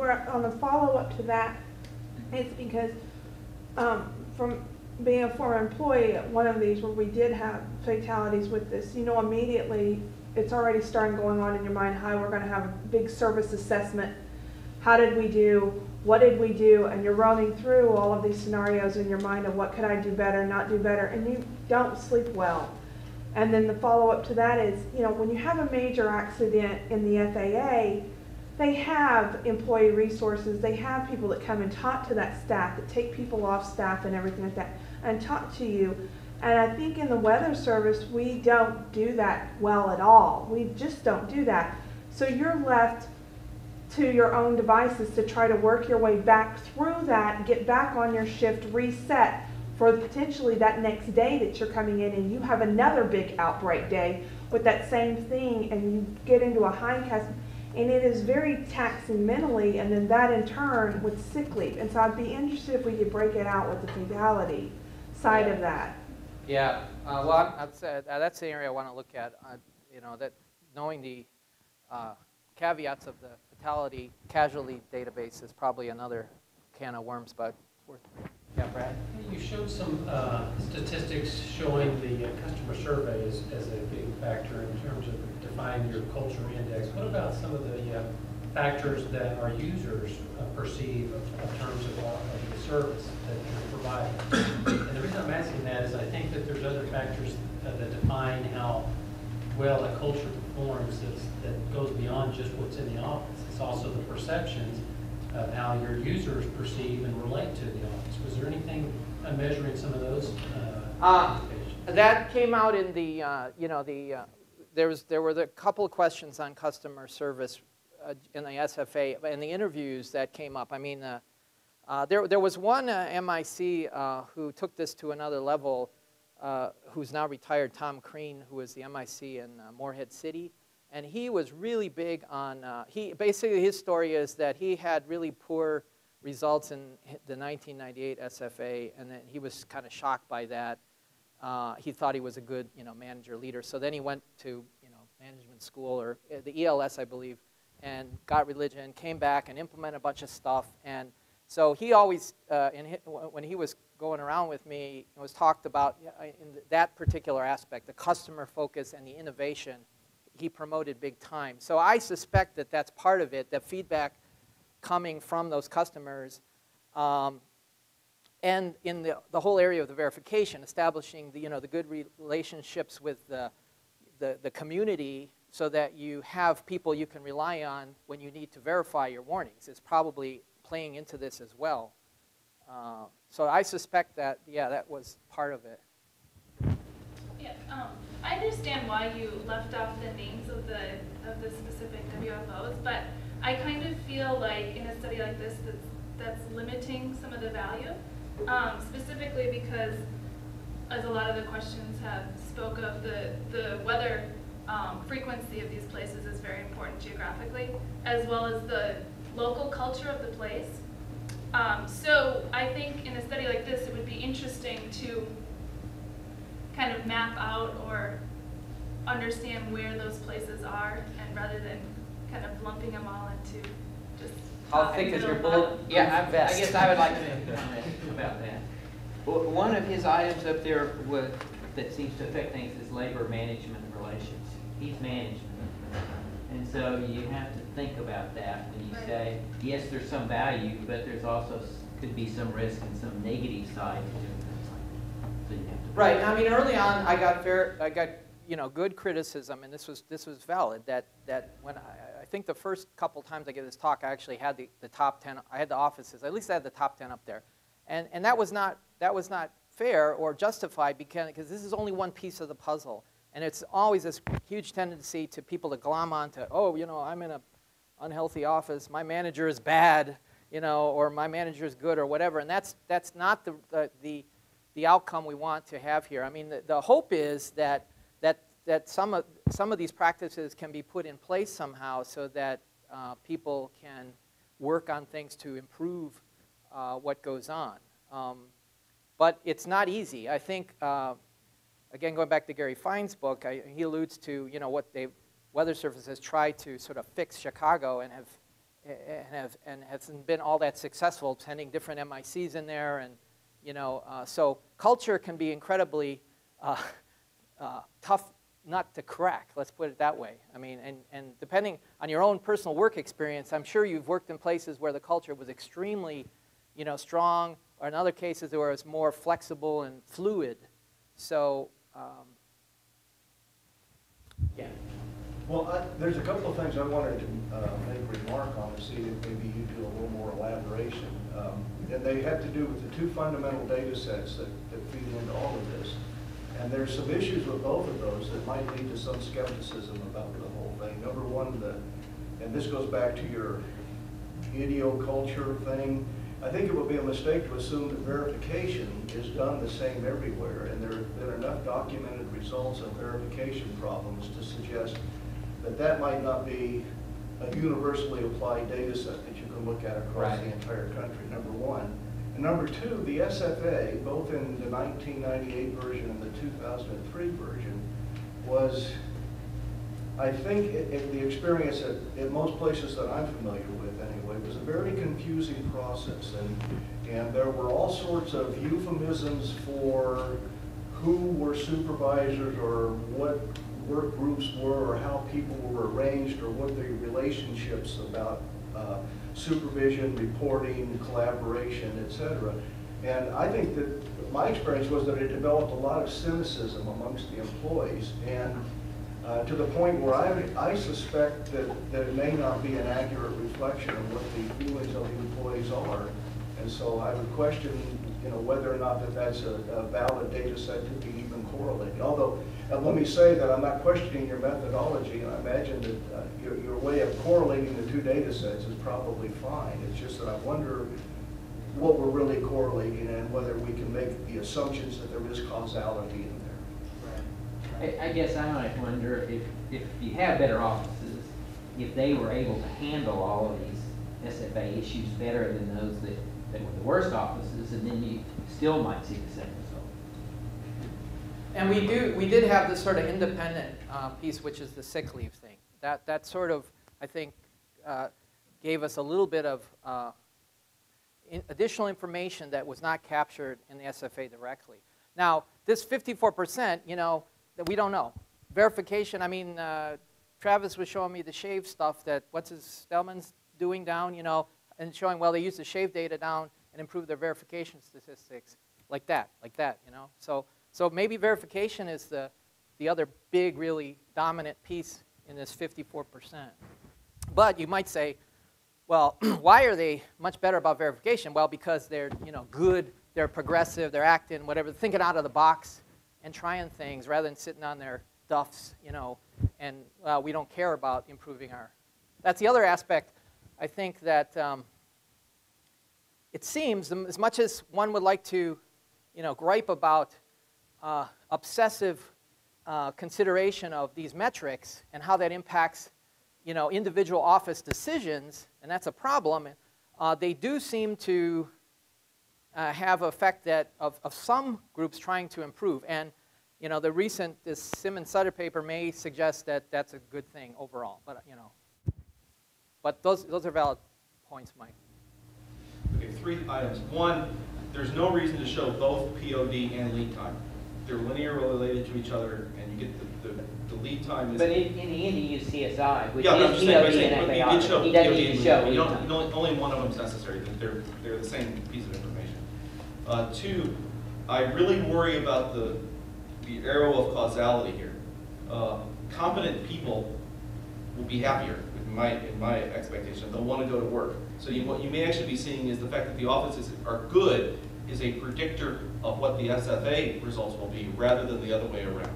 where on the follow-up to that, it's because from being a former employee at one of these where we did have fatalities with this, you know, immediately it's already starting going on in your mind, hi, we're going to have a big service assessment. How did we do? What did we do? And you're running through all of these scenarios in your mind of what could I do better, not do better, and you don't sleep well. And then the follow-up to that is, you know, when you have a major accident in the FAA, they have employee resources, they have people that come and talk to that staff, that take people off staff and everything like that, and talk to you. And I think in the weather service, we don't do that well at all. We just don't do that. So you're left to your own devices to try to work your way back through that, get back on your shift, reset for potentially that next day that you're coming in, and you have another big outbreak day with that same thing, and you get into a hindcast, and it is very taxing mentally, and then that in turn with sick leave. And so I'd be interested if we could break it out with the fatality side of that. Yeah, well, that's the area I want to look at. You know, that knowing the caveats of the fatality casualty database is probably another can of worms, but worth. Yeah, Brad? You showed some statistics showing the customer survey as a big factor in terms of defining your culture index. What about some of the factors that our users perceive in terms of the service that you're providing? And the reason I'm asking that is I think that there's other factors that define how well a culture performs that goes beyond just what's in the office. It's also the perceptions of how your users perceive and relate to the office. Was there anything measuring some of those? That came out in the, you know, there were a couple of questions on customer service in the SFA and the interviews that came up. I mean, there was one MIC who took this to another level, who's now retired, Tom Crean, who was the MIC in Morehead City. And he was really big on, basically his story is that he had really poor results in the 1998 SFA, and then he was kind of shocked by that. He thought he was a good, you know, manager leader. So then he went to, you know, management school or the ELS, I believe, and got religion, came back and implemented a bunch of stuff. And so he always, when he was going around with me, it was talked about in that particular aspect, the customer focus and the innovation. He promoted big time. So I suspect that that's part of it, the feedback coming from those customers. And in the whole area of the verification, establishing the, you know, the good relationships with the community so that you have people you can rely on when you need to verify your warnings is probably playing into this as well. So I suspect that, yeah, that was part of it. Yeah, I understand why you left off the names of the specific WFOs, but I kind of feel like in a study like this that's limiting some of the value, specifically because, as a lot of the questions have spoke of, the weather frequency of these places is very important geographically, as well as the local culture of the place. So I think in a study like this, it would be interesting to kind of map out or understand where those places are, and rather than kind of lumping them all into just. How thick is your bullet? Yeah, I guess I would like to comment about that. Well, one of his items up there that seems to affect things is labor management relations. He's management. And so you have to think about that when you say, yes, there's some value, but there's also could be some risk and some negative side to it. So you have to Right. I mean, early on, I got you know, good criticism, and this was valid. That when I think the first couple times I gave this talk, I actually had the top 10. I had the offices. At least I had the top 10 up there, and that was not fair or justified because this is only one piece of the puzzle, and it's always this huge tendency to people to glom onto, oh, you know, I'm in an unhealthy office. My manager is bad, you know, or my manager is good, or whatever, and that's not the outcome we want to have here. I mean, the hope is that some of these practices can be put in place somehow so that people can work on things to improve what goes on. But it's not easy. I think, again, going back to Gary Fine's book, he alludes to, you know, what Weather Service has tried to sort of fix Chicago and and hasn't been all that successful, sending different MICs in there, and so culture can be incredibly tough nut to crack. Let's put it that way. I mean, and depending on your own personal work experience, I'm sure you've worked in places where the culture was extremely, strong, or in other cases where it's more flexible and fluid. So, yeah. Well, there's a couple of things I wanted to make a remark on and see if maybe you do a little more elaboration. And they have to do with the two fundamental data sets that feed into all of this. And there's some issues with both of those that might lead to some skepticism about the whole thing. Number one, and this goes back to your idioculture thing, I think it would be a mistake to assume that verification is done the same everywhere, and there have been enough documented results of verification problems to suggest that that might not be a universally applied data set that you can look at across the entire country, number one. And number two, the SFA, both in the 1998 version and the 2003 version, was, I think, the experience at most places that I'm familiar with anyway, was a very confusing process. And there were all sorts of euphemisms for who were supervisors or what work groups were or how people were arranged or what the relationships about supervision, reporting, collaboration, etc. And I think that my experience was that it developed a lot of cynicism amongst the employees, and to the point where I suspect that it may not be an accurate reflection of what the feelings of the employees are. And so I would question, whether or not that's a valid data set to be even correlated. Although, let me say that I'm not questioning your methodology, and I imagine that your way of correlating the two data sets is probably fine. It's just that I wonder what we're really correlating and whether we can make the assumptions that there is causality in there. I guess I might wonder if you have better offices, if they were able to handle all of these SFA issues better than those that were the worst offices, and then you still might see the same result. And we did have this sort of independent piece, which is the sick leave thing. That sort of, I think, gave us a little bit of additional information that was not captured in the SFA directly. Now, this 54%, that we don't know. Verification, I mean, Travis was showing me the shave stuff that, Stellman's doing down, and showing, well, they used the shave data down and improved their verification statistics like that, So maybe verification is the other big, really dominant piece in this 54%. But you might say, well, why are they much better about verification? Well, because they're, good, they're progressive, they're acting, whatever, thinking out of the box and trying things rather than sitting on their duffs, and we don't care about improving our. That's the other aspect. I think that it seems, as much as one would like to, gripe about obsessive consideration of these metrics and how that impacts, individual office decisions, and that's a problem, they do seem to have effect of some groups trying to improve. And, this Simmons-Sutter paper may suggest that that's a good thing overall, but those are valid points, Mike. Okay, 3 items. One, there's no reason to show both POD and lead time. They're linear related to each other, and you get the lead time is. But in the end, you use CSI, which yeah, is POD and but you FAR. did show He doesn't POD even and show lead lead time. time. Only one of them is necessary. They're the same piece of information. 2, I really worry about the arrow of causality here. Competent people will be happier, in my expectation. They'll want to go to work. So what you may actually be seeing is the fact that the offices are good is a predictor of what the SFA results will be rather than the other way around.